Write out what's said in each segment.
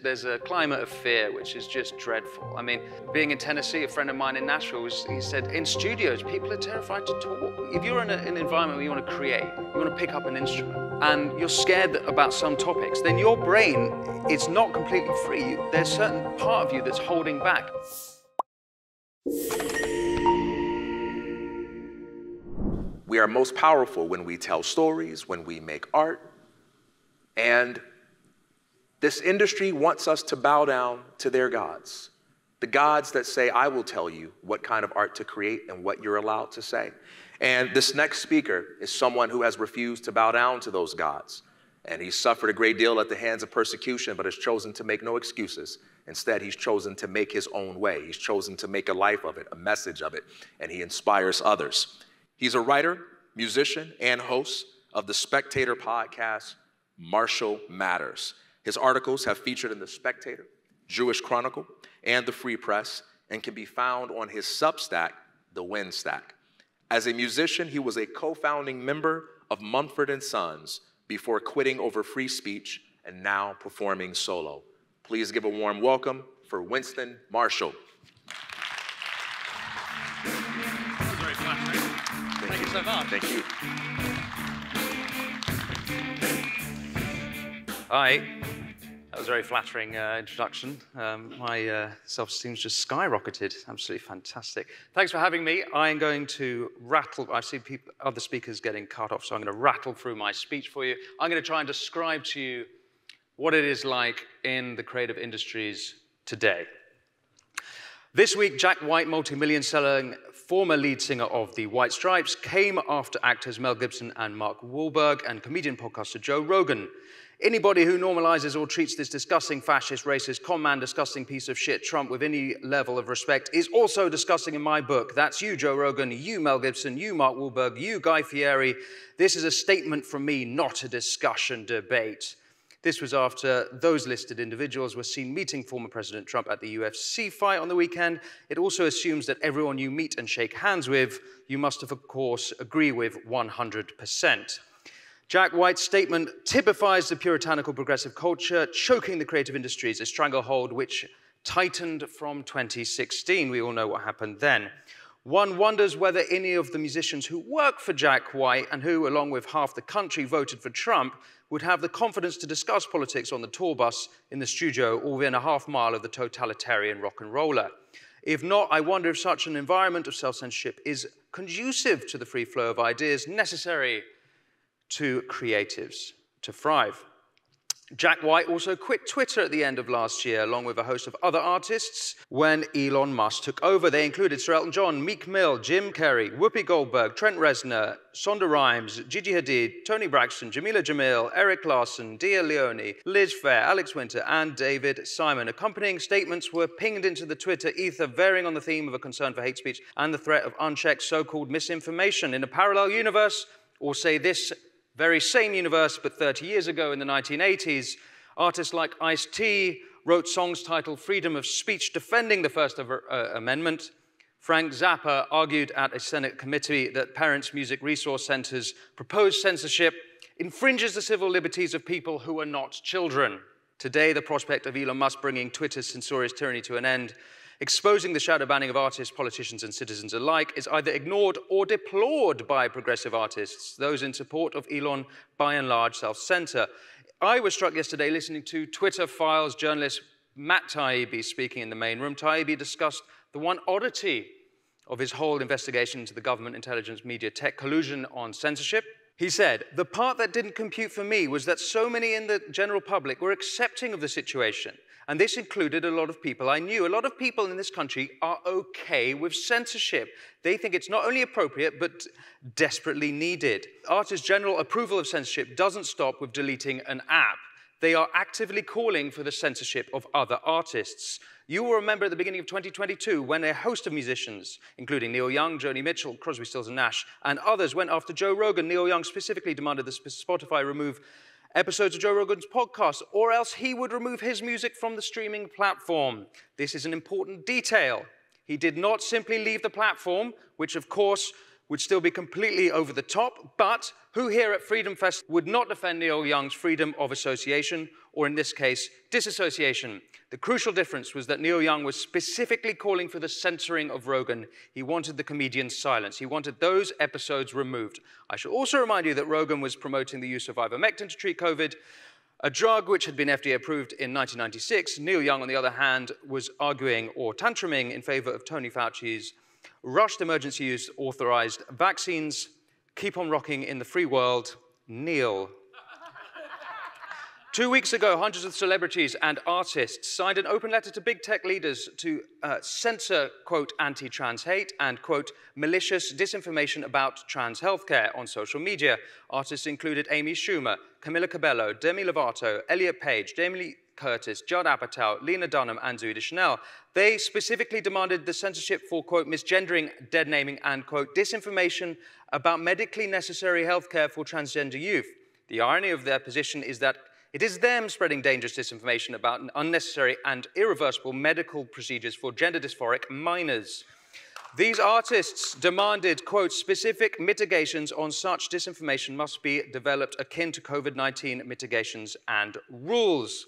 There's a climate of fear which is just dreadful. I mean, being in Tennessee, a friend of mine in Nashville, he said, in studios, people are terrified to talk. If you're in an environment where you want to create, you want to pick up an instrument, and you're scared about some topics, then your brain is not completely free. There's a certain part of you that's holding back. We are most powerful when we tell stories, when we make art, and this industry wants us to bow down to their gods. The gods that say, I will tell you what kind of art to create and what you're allowed to say. And this next speaker is someone who has refused to bow down to those gods. And he's suffered a great deal at the hands of persecution, but has chosen to make no excuses. Instead, he's chosen to make his own way. He's chosen to make a life of it, a message of it, and he inspires others. He's a writer, musician, and host of the Spectator podcast, Marshall Matters. His articles have featured in The Spectator, Jewish Chronicle, and The Free Press, and can be found on his Substack, The Wind Stack. As a musician, he was a co-founding member of Mumford Sons before quitting over free speech and now performing solo. Please give a warm welcome for Winston Marshall. That was very flattering. Thank you so much. Thank you. Hi. That was a very flattering introduction. My self-esteem's just skyrocketed. Absolutely fantastic. Thanks for having me. I'm going to rattle. I've seen other speakers getting cut off, so I'm going to rattle through my speech for you. I'm going to try and describe to you what it is like in the creative industries today. This week, Jack White, multi-million-selling former lead singer of the White Stripes, came after actors Mel Gibson and Mark Wahlberg and comedian podcaster Joe Rogan. Anybody who normalizes or treats this disgusting fascist, racist, con-man, disgusting piece of shit Trump with any level of respect is also disgusting in my book. That's you, Joe Rogan, you, Mel Gibson, you, Mark Wahlberg, you, Guy Fieri. This is a statement from me, not a discussion debate. This was after those listed individuals were seen meeting former President Trump at the UFC fight on the weekend. It also assumes that everyone you meet and shake hands with, you must of course agree with 100%. Jack White's statement typifies the puritanical progressive culture, choking the creative industries, a stranglehold which tightened from 2016. We all know what happened then. One wonders whether any of the musicians who work for Jack White and who, along with half the country, voted for Trump, would have the confidence to discuss politics on the tour bus, in the studio, or within a half mile of the totalitarian rock and roller. If not, I wonder if such an environment of self-censorship is conducive to the free flow of ideas necessary to creatives to thrive. Jack White also quit Twitter at the end of last year, along with a host of other artists, when Elon Musk took over. They included Sir Elton John, Meek Mill, Jim Carrey, Whoopi Goldberg, Trent Reznor, Shonda Rhimes, Gigi Hadid, Toni Braxton, Jamila Jamil, Eric Larson, Dia Leone, Liz Phair, Alex Winter, and David Simon. Accompanying statements were pinged into the Twitter ether, varying on the theme of a concern for hate speech and the threat of unchecked so-called misinformation. In a parallel universe, or say this very same universe, but 30 years ago in the 1980s, artists like Ice-T wrote songs titled Freedom of Speech defending the First Amendment. Frank Zappa argued at a Senate committee that Parents Music Resource Center's proposed censorship infringes the civil liberties of people who are not children. Today, the prospect of Elon Musk bringing Twitter's censorious tyranny to an end, exposing the shadow banning of artists, politicians, and citizens alike, is either ignored or deplored by progressive artists. Those in support of Elon, by and large, self-censor. I was struck yesterday listening to Twitter Files journalist Matt Taibbi speaking in the main room. Taibbi discussed the one oddity of his whole investigation into the government, intelligence, media, tech collusion on censorship. He said, the part that didn't compute for me was that so many in the general public were accepting of the situation. And this included a lot of people I knew. A lot of people in this country are okay with censorship. They think it's not only appropriate, but desperately needed. Artists' general approval of censorship doesn't stop with deleting an app. They are actively calling for the censorship of other artists. You will remember at the beginning of 2022 when a host of musicians, including Neil Young, Joni Mitchell, Crosby, Stills and Nash, and others went after Joe Rogan. Neil Young specifically demanded that Spotify remove episodes of Joe Rogan's podcast, or else he would remove his music from the streaming platform. This is an important detail. He did not simply leave the platform, which of course would still be completely over the top, but who here at FreedomFest would not defend Neil Young's freedom of association, or in this case, disassociation? The crucial difference was that Neil Young was specifically calling for the censoring of Rogan. He wanted the comedian's silence. He wanted those episodes removed. I should also remind you that Rogan was promoting the use of ivermectin to treat COVID, a drug which had been FDA approved in 1996. Neil Young, on the other hand, was arguing or tantruming in favor of Tony Fauci's rushed emergency use authorized vaccines. Keep on rocking in the free world, Neil. 2 weeks ago, hundreds of celebrities and artists signed an open letter to big tech leaders to censor, quote, anti-trans hate and, quote, malicious disinformation about trans healthcare on social media. Artists included Amy Schumer, Camila Cabello, Demi Lovato, Elliot Page, Jamie Lee Curtis, Judd Apatow, Lena Dunham, and Zooey Deschanel. They specifically demanded the censorship for, quote, misgendering, dead naming, and, quote, disinformation about medically necessary healthcare for transgender youth. The irony of their position is that it is them spreading dangerous disinformation about unnecessary and irreversible medical procedures for gender dysphoric minors. These artists demanded, quote, specific mitigations on such disinformation must be developed akin to COVID-19 mitigations and rules.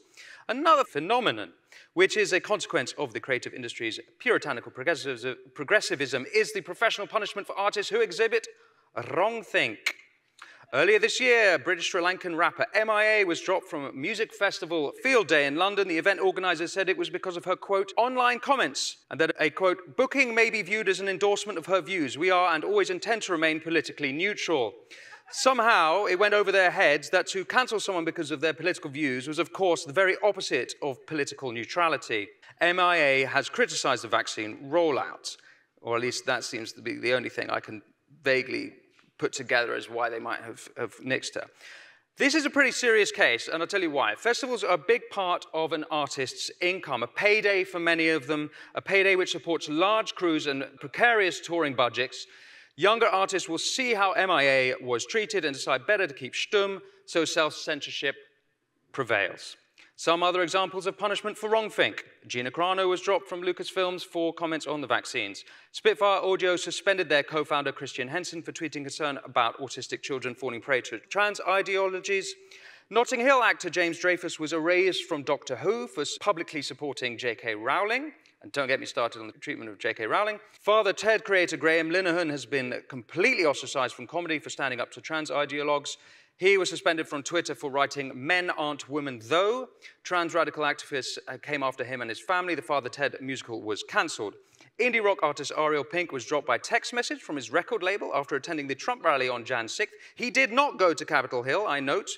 Another phenomenon, which is a consequence of the creative industry's puritanical progressivism, is the professional punishment for artists who exhibit wrongthink. Earlier this year, British Sri Lankan rapper MIA was dropped from a music festival Field Day in London. The event organizers said it was because of her, quote, online comments, and that a, quote, booking may be viewed as an endorsement of her views. We are and always intend to remain politically neutral. Somehow, it went over their heads that to cancel someone because of their political views was, of course, the very opposite of political neutrality. MIA has criticized the vaccine rollout, or at least that seems to be the only thing I can vaguely put together as why they might have nixed her. This is a pretty serious case, and I'll tell you why. Festivals are a big part of an artist's income, a payday for many of them, a payday which supports large crews and precarious touring budgets. Younger artists will see how MIA was treated and decide better to keep stum, so self-censorship prevails. Some other examples of punishment for wrongthink. Gina Carano was dropped from Lucasfilms for comments on the vaccines. Spitfire Audio suspended their co-founder Christian Henson for tweeting concern about autistic children falling prey to trans ideologies. Notting Hill actor James Dreyfus was erased from Doctor Who for publicly supporting J.K. Rowling. And don't get me started on the treatment of J.K. Rowling. Father Ted creator Graham Linehan has been completely ostracized from comedy for standing up to trans ideologues. He was suspended from Twitter for writing, "Men aren't women though." Trans radical activists came after him and his family. The Father Ted musical was cancelled. Indie rock artist Ariel Pink was dropped by text message from his record label after attending the Trump rally on Jan 6th. He did not go to Capitol Hill, I note,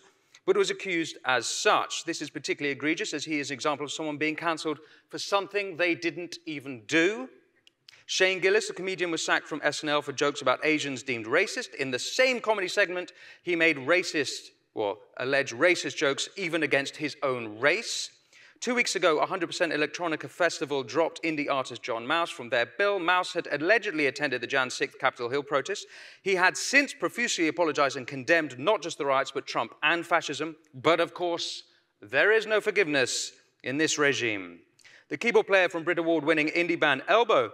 but was accused as such. This is particularly egregious as he is an example of someone being cancelled for something they didn't even do. Shane Gillis, a comedian, was sacked from SNL for jokes about Asians deemed racist. In the same comedy segment, he made racist, or alleged racist jokes even against his own race. 2 weeks ago, 100% Electronica Festival dropped indie artist John Mouse from their bill. Mouse had allegedly attended the Jan 6th Capitol Hill protest. He had since profusely apologized and condemned not just the riots, but Trump and fascism. But of course, there is no forgiveness in this regime. The keyboard player from Brit Award-winning indie band Elbow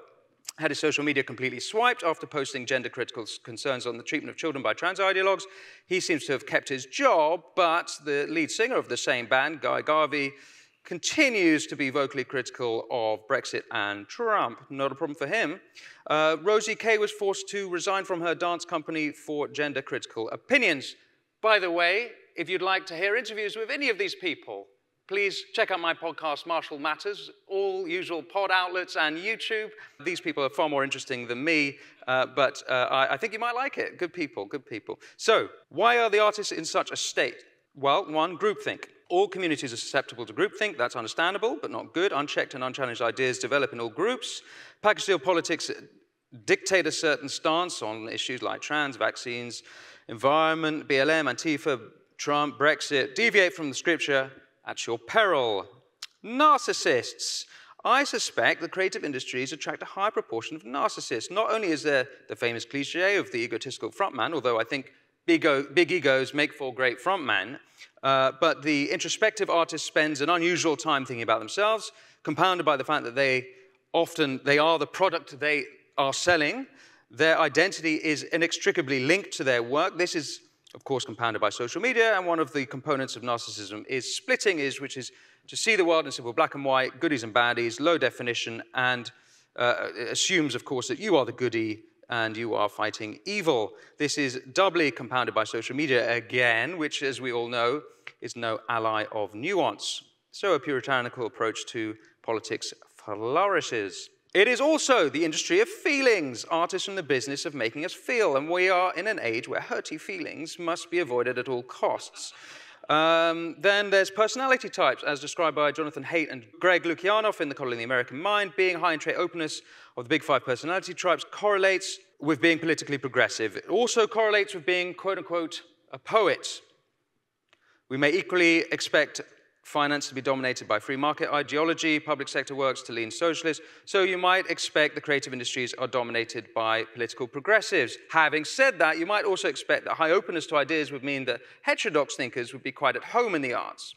had his social media completely swiped after posting gender-critical concerns on the treatment of children by trans ideologues. He seems to have kept his job, but the lead singer of the same band, Guy Garvey, continues to be vocally critical of Brexit and Trump. Not a problem for him. Rosie Kay was forced to resign from her dance company for gender-critical opinions. By the way, if you'd like to hear interviews with any of these people, please check out my podcast, Marshall Matters, all usual pod outlets and YouTube. These people are far more interesting than me, but I think you might like it. Good people, good people. So, why are the artists in such a state? Well, one, groupthink. All communities are susceptible to groupthink. That's understandable, but not good. Unchecked and unchallenged ideas develop in all groups. Package deal politics dictate a certain stance on issues like trans, vaccines, environment, BLM, Antifa, Trump, Brexit. Deviate from the scripture at your peril. Narcissists. I suspect the creative industries attract a high proportion of narcissists. Not only is there the famous cliche of the egotistical frontman, although I think big egos make for great frontmen, but the introspective artist spends an unusual time thinking about themselves, compounded by the fact that they are the product they are selling. Their identity is inextricably linked to their work. This is, of course, compounded by social media, and one of the components of narcissism is splitting, which is to see the world in simple black and white, goodies and baddies, low definition, and assumes, of course, that you are the goodie and you are fighting evil. This is doubly compounded by social media again, which, as we all know, is no ally of nuance. So a puritanical approach to politics flourishes. It is also the industry of feelings, artists in the business of making us feel, and we are in an age where hurty feelings must be avoided at all costs. Then there's personality types, as described by Jonathan Haidt and Greg Lukianoff in The Coddling the American Mind. Being high in trait openness of the big 5 personality types correlates with being politically progressive. It also correlates with being, quote-unquote, a poet. We may equally expect finance to be dominated by free market ideology, public sector works to lean socialist, so you might expect the creative industries are dominated by political progressives. Having said that, you might also expect that high openness to ideas would mean that heterodox thinkers would be quite at home in the arts.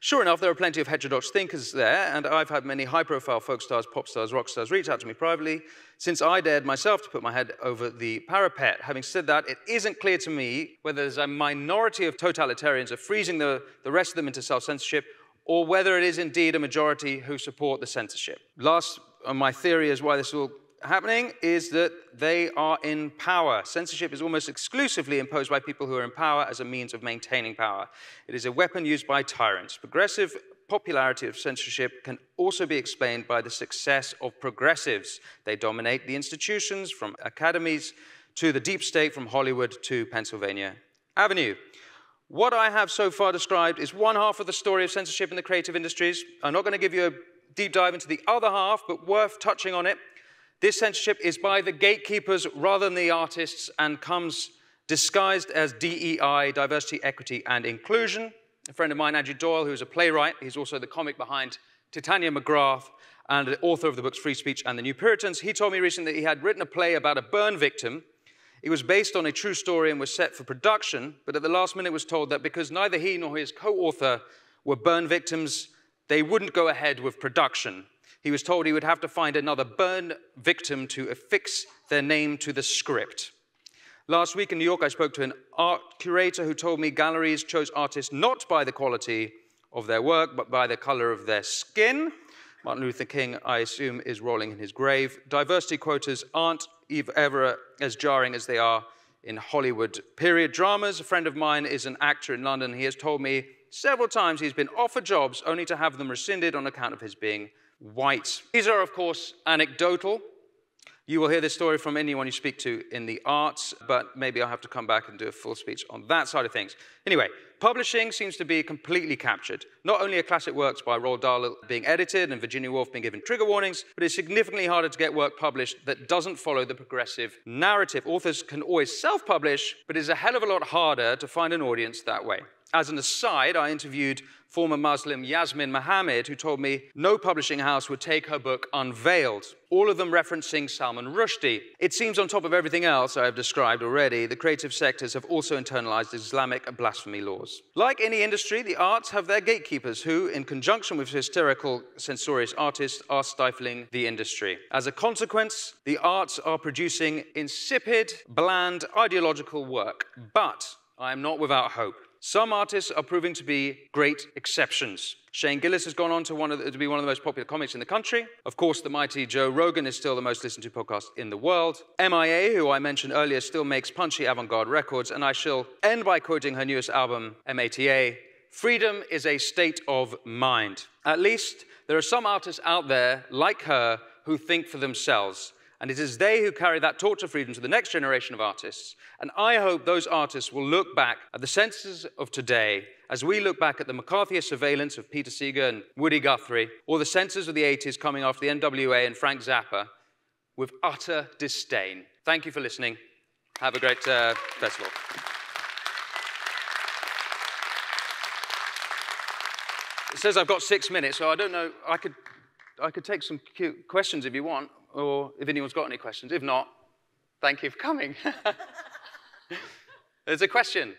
Sure enough, there are plenty of heterodox thinkers there, and I've had many high-profile folk stars, pop stars, rock stars reach out to me privately since I dared myself to put my head over the parapet. Having said that, it isn't clear to me whether there's a minority of totalitarians are freezing the rest of them into self-censorship, or whether it is indeed a majority who support the censorship. Last, my theory is why this is all happening is that they are in power. Censorship is almost exclusively imposed by people who are in power as a means of maintaining power. It is a weapon used by tyrants. Progressive popularity of censorship can also be explained by the success of progressives. They dominate the institutions, from academies to the deep state, from Hollywood to Pennsylvania Avenue. What I have so far described is one half of the story of censorship in the creative industries. I'm not going to give you a deep dive into the other half, but worth touching on it. This censorship is by the gatekeepers rather than the artists and comes disguised as DEI, diversity, equity, and inclusion. A friend of mine, Andrew Doyle, who's a playwright, he's also the comic behind Titania McGrath and the author of the books Free Speech and the New Puritans. He told me recently that he had written a play about a burn victim. It was based on a true story and was set for production, but at the last minute was told that because neither he nor his co-author were burn victims, they wouldn't go ahead with production. He was told he would have to find another burn victim to affix their name to the script. Last week in New York, I spoke to an art curator who told me galleries chose artists not by the quality of their work, but by the color of their skin. Martin Luther King, I assume, is rolling in his grave. Diversity quotas aren't ever as jarring as they are in Hollywood period dramas. A friend of mine is an actor in London. He has told me several times he's been offered jobs only to have them rescinded on account of his being white. These are, of course, anecdotal. You will hear this story from anyone you speak to in the arts, but maybe I'll have to come back and do a full speech on that side of things. Anyway, publishing seems to be completely captured. Not only are classic works by Roald Dahl being edited and Virginia Woolf being given trigger warnings, but it's significantly harder to get work published that doesn't follow the progressive narrative. Authors can always self-publish, but it's a hell of a lot harder to find an audience that way. As an aside, I interviewed former Muslim Yasmin Mohammed, who told me no publishing house would take her book unveiled, all of them referencing Salman Rushdie. It seems on top of everything else I have described already, the creative sectors have also internalized Islamic blasphemy laws. Like any industry, the arts have their gatekeepers who, in conjunction with hysterical, censorious artists, are stifling the industry. As a consequence, the arts are producing insipid, bland, ideological work. But I am not without hope. Some artists are proving to be great exceptions. Shane Gillis has gone on to be one of the most popular comics in the country. Of course, the mighty Joe Rogan is still the most listened to podcast in the world. MIA, who I mentioned earlier, still makes punchy avant-garde records, and I shall end by quoting her newest album, MATA, "Freedom is a state of mind." At least, there are some artists out there, like her, who think for themselves. And it is they who carry that torch of freedom to the next generation of artists. And I hope those artists will look back at the censors of today as we look back at the McCarthyist surveillance of Peter Seeger and Woody Guthrie, or the censors of the 80s coming after the NWA and Frank Zappa, with utter disdain. Thank you for listening. Have a great festival. It says I've got 6 minutes, so I don't know. I could take some questions if you want, or if anyone's got any questions. If not, thank you for coming. There's a question.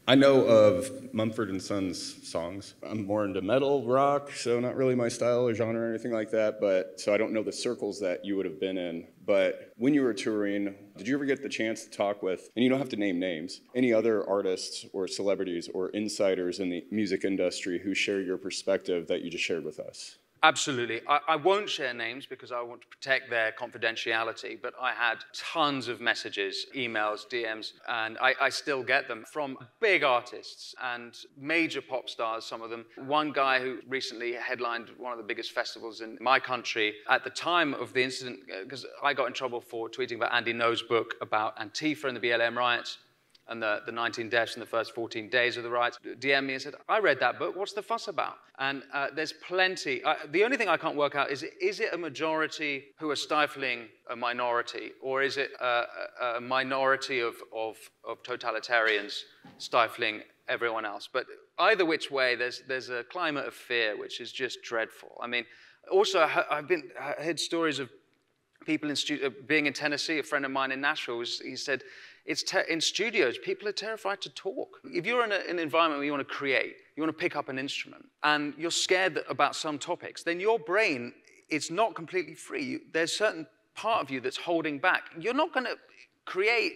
I know of Mumford Sons songs. I'm more into metal, rock, so not really my style or genre or anything like that, but so I don't know the circles that you would have been in. But when you were touring, did you ever get the chance to talk with, and you don't have to name names, any other artists or celebrities or insiders in the music industry who share your perspective that you just shared with us? Absolutely. I won't share names because I want to protect their confidentiality, but I had tons of messages, emails, DMs, and I still get them from big artists and major pop stars, some of them. One guy who recently headlined one of the biggest festivals in my country at the time of the incident, because I got in trouble for tweeting about Andy Ngo's book about Antifa and the BLM riots, and the 19 deaths in the first 14 days of the riots, DM'd me and said, I read that book, what's the fuss about? And there's plenty. The only thing I can't work out is it a majority who are stifling a minority, or is it a minority of totalitarians stifling everyone else? But either which way, there's a climate of fear, which is just dreadful. I mean, also, I heard stories of people being in Tennessee. A friend of mine in Nashville, he said, in studios, people are terrified to talk. If you're in an environment where you want to create, you want to pick up an instrument, and you're scared about some topics, then your brain is not completely free. There's a certain part of you that's holding back. You're not going to create.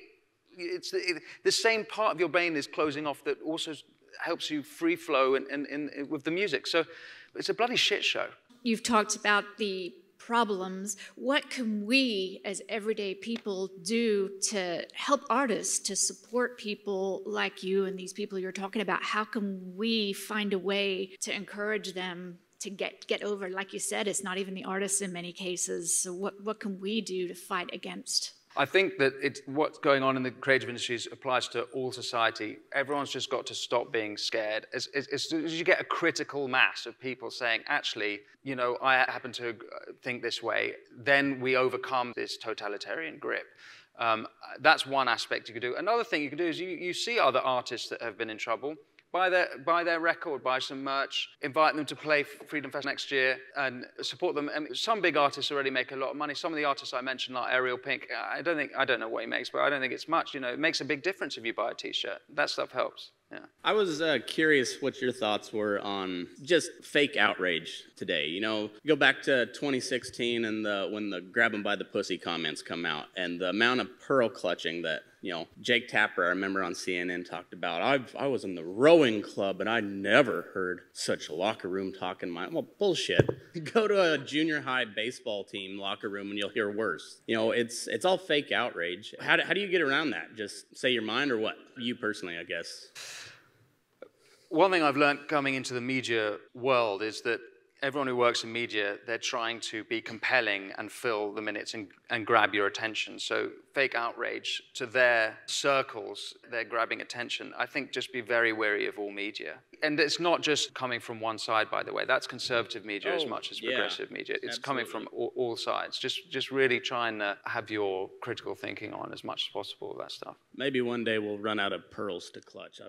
The same part of your brain is closing off that also helps you free flow with the music. So it's a bloody shit show. You've talked about the problems. What can we as everyday people do to help artists, to support people like you and these people you're talking about? How can we find a way to encourage them to get over, like you said, it's not even the artists in many cases. So what can we do to fight against? I think that what's going on in the creative industries applies to all society. Everyone's just got to stop being scared. As soon as you get a critical mass of people saying, actually, you know, I happen to think this way, then we overcome this totalitarian grip. That's one aspect you could do. Another thing you could do is you see other artists that have been in trouble. Buy their record, buy some merch, invite them to play FreedomFest next year, and support them. And some big artists already make a lot of money. Some of the artists I mentioned, like Ariel Pink, I don't know what he makes, but I don't think it's much. You know, it makes a big difference if you buy a T-shirt. That stuff helps. Yeah. I was curious what your thoughts were on just fake outrage today. You know, go back to 2016 and when the grab 'em by the pussy comments come out, and the amount of pearl clutching that, you know, Jake Tapper, I remember on CNN, talked about. I was in the rowing club and I never heard such locker room talk in my, well, bullshit. Go to a junior high baseball team locker room and you'll hear worse. You know, it's all fake outrage. How do you get around that? Just say your mind, or what? You personally, I guess. One thing I've learned coming into the media world is that everyone who works in media, they're trying to be compelling and fill the minutes and grab your attention. So fake outrage, to their circles, they're grabbing attention. I think just be very wary of all media. And it's not just coming from one side, by the way. That's conservative media as much as progressive media. It's coming from all sides. Just really trying to have your critical thinking on as much as possible, that stuff. Maybe one day we'll run out of pearls to clutch.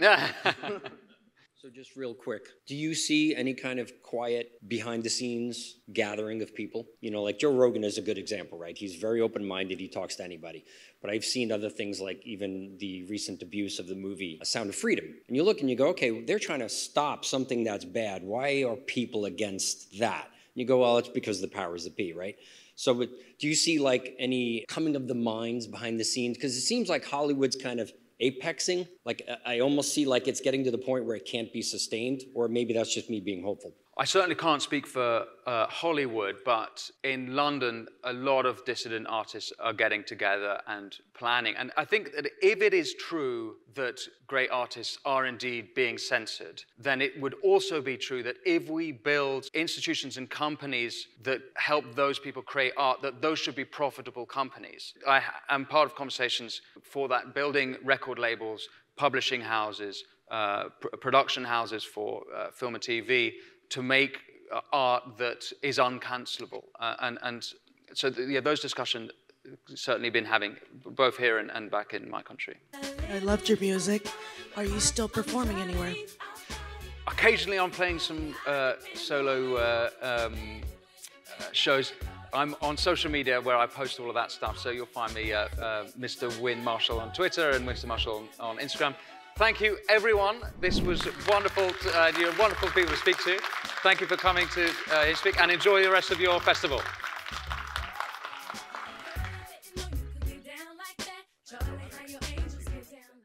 So just real quick, do you see any kind of quiet, behind-the-scenes gathering of people? You know, like Joe Rogan is a good example, right? He's very open-minded. He talks to anybody. But I've seen other things like even the recent abuse of the movie Sound of Freedom. And you look and you go, okay, they're trying to stop something that's bad. Why are people against that? And you go, well, it's because the powers that be, right? So do you see like any coming of the minds behind the scenes? Because it seems like Hollywood's kind of apexing. Like I almost see like it's getting to the point where it can't be sustained, or maybe that's just me being hopeful. I certainly can't speak for Hollywood, but in London, a lot of dissident artists are getting together and planning. And I think that if it is true that great artists are indeed being censored, then it would also be true that if we build institutions and companies that help those people create art, that those should be profitable companies. I am part of conversations for that, building record labels, publishing houses, production houses for film and TV, to make art that is uncancelable. And so those discussions certainly been having, both here and back in my country. I loved your music. Are you still performing anywhere? Occasionally I'm playing some solo shows. I'm on social media where I post all of that stuff, so you'll find me Mr. Win Marshall on Twitter and Winston Marshall on Instagram. Thank you, everyone. This was wonderful. You're wonderful people to speak to. Thank you for coming to speak, and enjoy the rest of your festival.